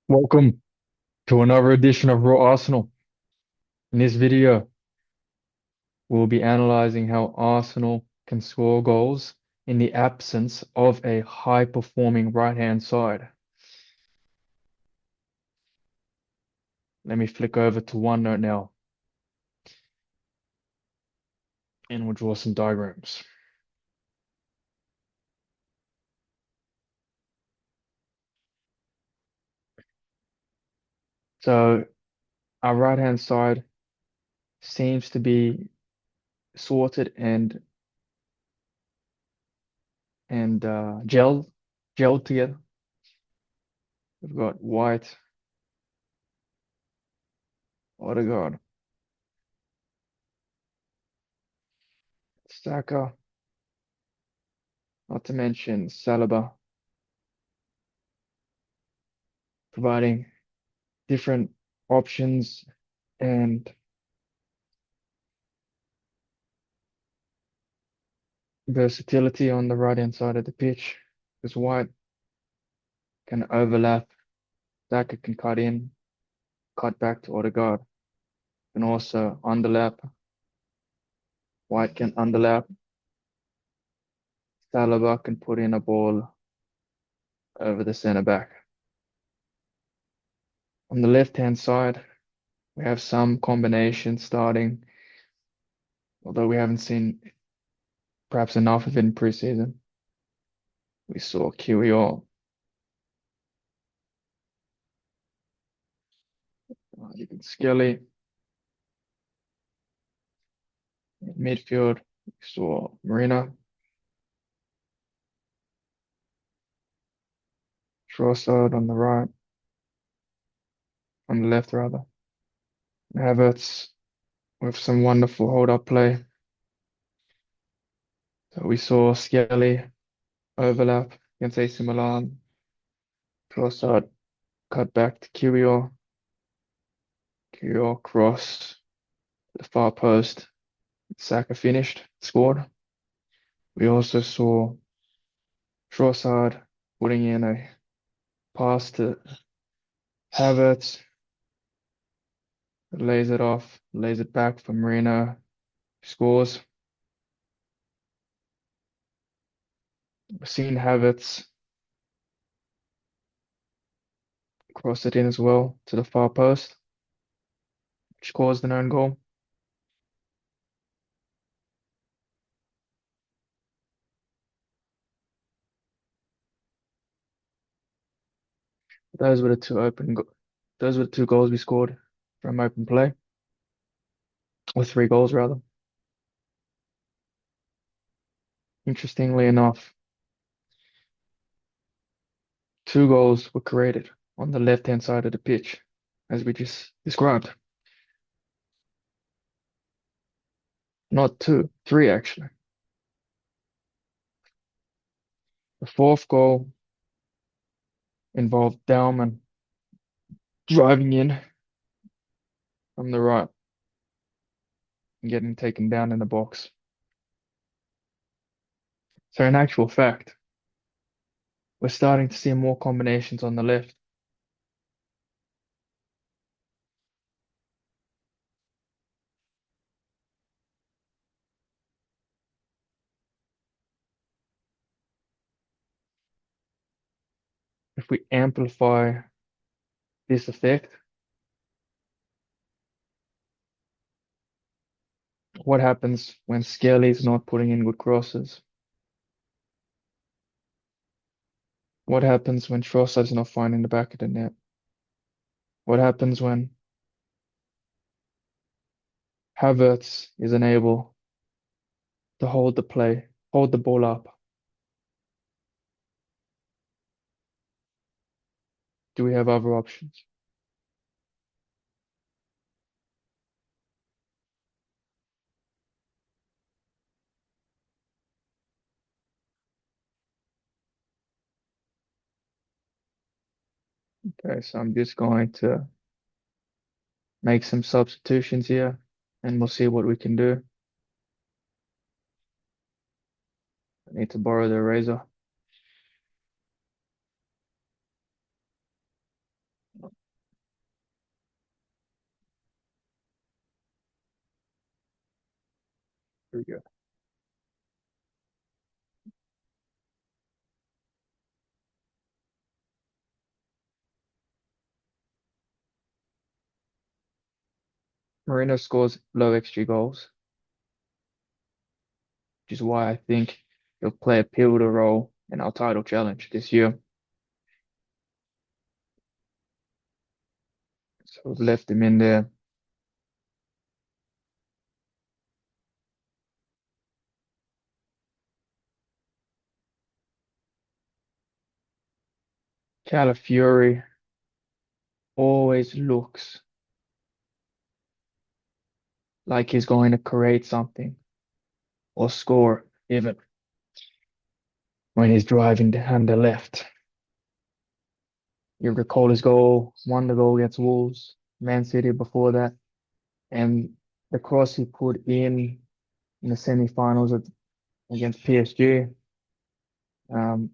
Welcome to another edition of Raw Arsenal. In this video, we'll be analyzing how Arsenal can score goals in the absence of a high-performing right-hand side. Let me flick over to OneNote now, and we'll draw some diagrams. So our right-hand side seems to be sorted and gelled together. We've got White, Odegaard, Saka, not to mention Saliba, providing different options and versatility on the right hand side of the pitch. Because White can overlap, Saka can cut in, cut back to Odegaard, and also underlap. White can underlap. Saliba can put in a ball over the centre back. On the left hand side, we have some combinations starting, although we haven't seen perhaps enough of it in preseason. We saw QER, even Skelly. In midfield, we saw Marina, Trossard on the right, on the left rather. Havertz with some wonderful hold-up play. So we saw Skelly overlap against AC Milan. Trossard cut back to Kyrgios. Kyrgios cross to the far post. Saka finished, scored. We also saw Trossard putting in a pass to Havertz. Lays it off, lays it back for Marino. Scores. We've seen Havertz cross it in as well to the far post, which caused an own goal. Those were the those were the two goals we scored from open play, or three goals rather. Interestingly enough, two goals were created on the left-hand side of the pitch, as we just described. Not two, three actually. The fourth goal involved Dauman driving in from the right and getting taken down in the box. So in actual fact, we're starting to see more combinations on the left. If we amplify this effect, what happens when Skelly is not putting in good crosses? What happens when Trossard is not finding the back of the net? What happens when Havertz is unable to hold the play, hold the ball up? Do we have other options? Okay, so I'm just going to make some substitutions here and we'll see what we can do. I need to borrow the eraser. Very good. Marino scores low XG goals, which is why I think he'll play a pivotal role in our title challenge this year. So we've left him in there. Calafiori always looks like he's going to create something or score even when he's driving down the left. You recall his goal, won the goal against Wolves, Man City before that, and the cross he put in the semi-finals against PSG, um,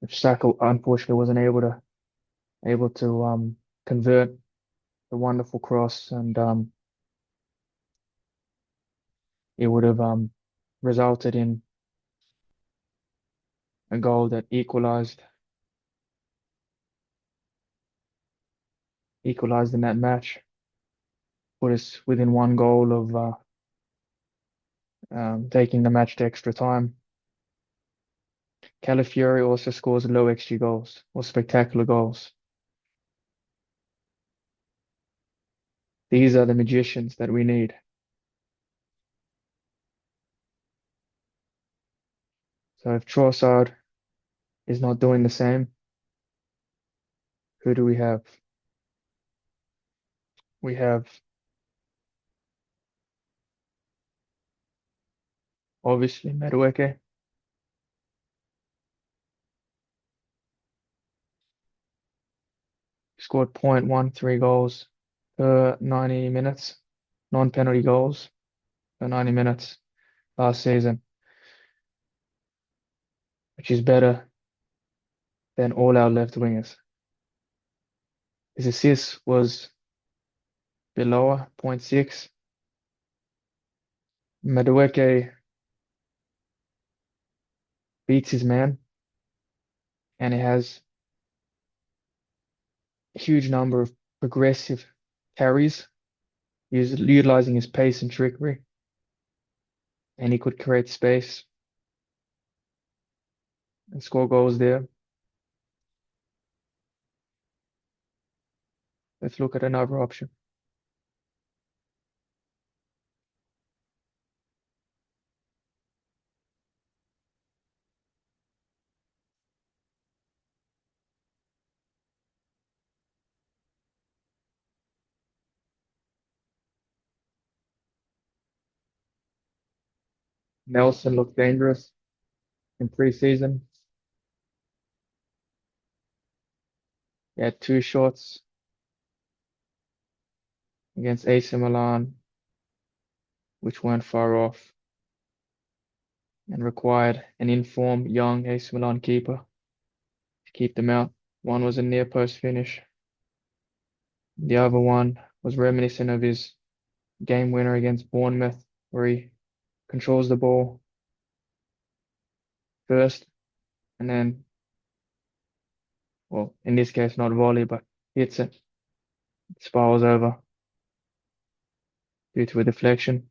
which Saka unfortunately wasn't able to convert the wonderful cross, and it would have resulted in a goal that equalized in that match, put us within one goal of taking the match to extra time. Calafiori also scores low XG goals or spectacular goals. These are the magicians that we need. So if Trossard is not doing the same, who do we have? We have obviously Madueke, scored 0.13 goals per 90 minutes, non-penalty goals per 90 minutes last season, which is better than all our left wingers. His assist was below 0.6. Madueke beats his man, and he has a huge number of progressive carries, utilizing his pace and trickery, and he could create space and score goals there. Let's look at another option. Nelson looked dangerous in preseason. He had two shots against AC Milan, which weren't far off, and required an informed young AC Milan keeper to keep them out. One was a near post finish. The other one was reminiscent of his game winner against Bournemouth, where he controls the ball first and then, well, in this case, not volley, but hits it, spirals over due to a deflection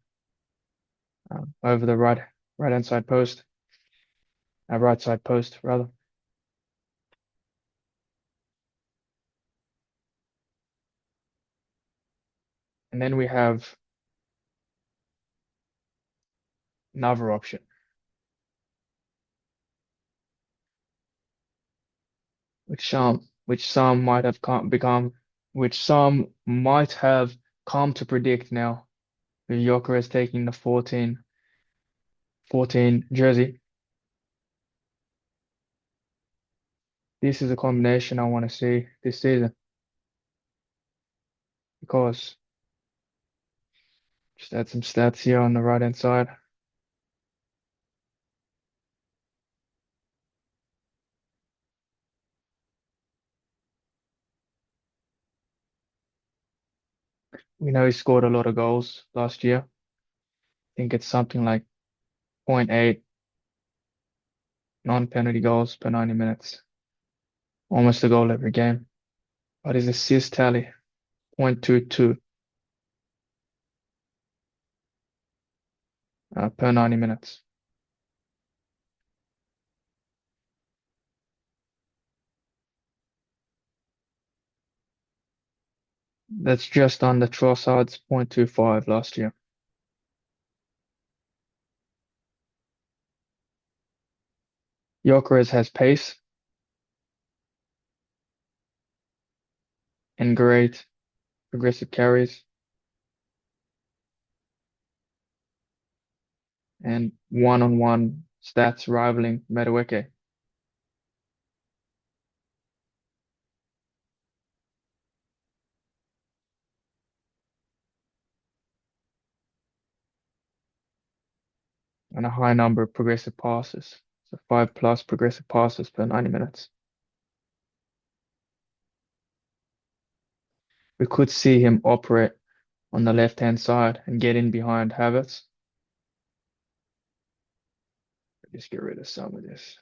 over the right hand side post, right side post rather. And then we have another option, which some might have which some might have come to predict now. The Gyökeres taking the 14 jersey. This is a combination I want to see this season because just add some stats here on the right hand side. We know he scored a lot of goals last year. I think it's something like 0.8 non-penalty goals per 90 minutes. Almost a goal every game. But his assist tally, 0.22 per 90 minutes. That's just under Trossard's 0.25 last year. Gyökeres has pace and great progressive carries and one-on-one stats rivaling Madueke. And a high number of progressive passes. So 5+ progressive passes per 90 minutes. We could see him operate on the left-hand side and get in behind Havertz. Just get rid of some of this.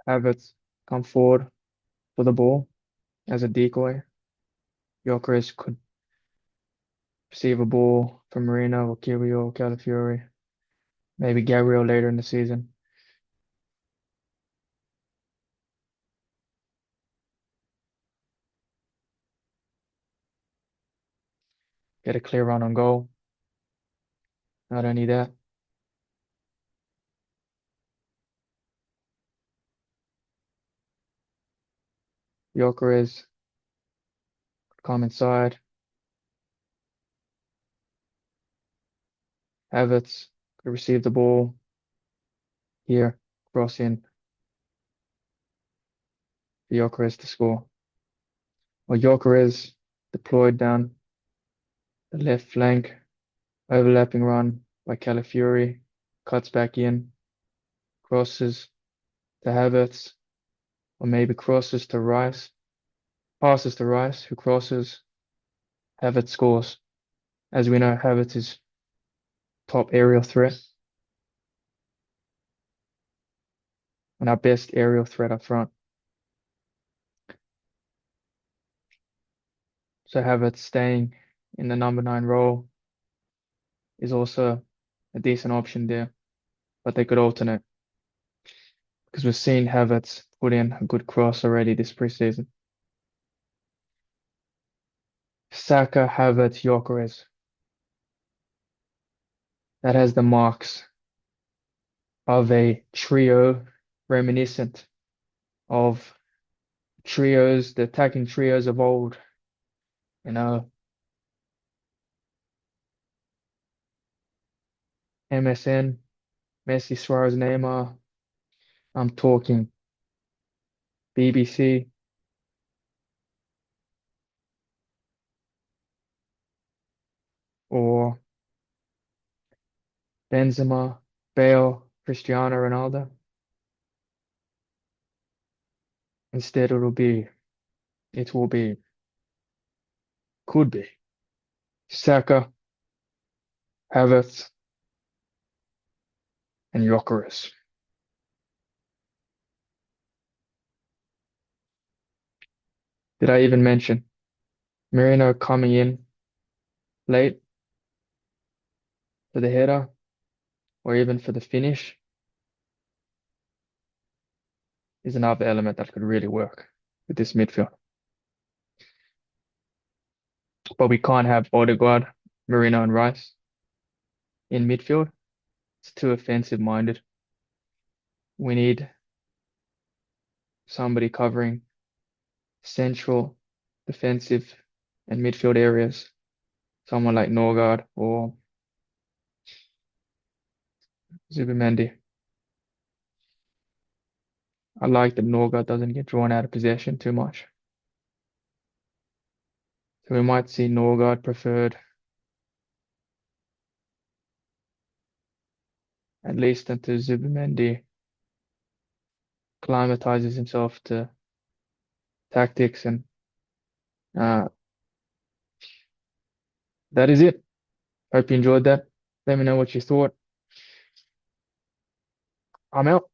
Havertz come forward for the ball as a decoy. Gyökeres could receive a ball from Marino or Kiwior or Calafiori, maybe Gabriel later in the season. Get a clear run on goal. Not only that, Gyökeres could come inside. Havertz could receive the ball here, cross in for Gyökeres to score. Or Gyökeres deployed down the left flank, overlapping run by Calafiori, cuts back in, crosses to Havertz, or maybe crosses to Rice, passes to Rice, who crosses, Havertz scores. As we know, Havertz is top aerial threat and our best aerial threat up front. So Havertz staying in the number 9 role is also a decent option there, but they could alternate because we've seen Havertz put in a good cross already this preseason. Saka, Havertz, Gyökeres. That has the marks of a trio reminiscent of trios, the attacking trios of old. You know, MSN, Messi, Suarez, Neymar. I'm talking BBC, or Benzema, Bale, Cristiano Ronaldo. Instead, it will be, could be Saka, Havertz, and Gyökeres. Did I even mention Marino coming in late for the header or even for the finish is another element that could really work with this midfield. But we can't have Odegaard, Marino, and Rice in midfield. It's too offensive minded. We need somebody covering central defensive and midfield areas. Someone like Norgard or Zubimendi. I like that Norgard doesn't get drawn out of possession too much. So we might see Norgard preferred, at least until Zubimendi acclimatizes himself to tactics. And uh, that is it. Hope you enjoyed that. Let me know what you thought. I'm out.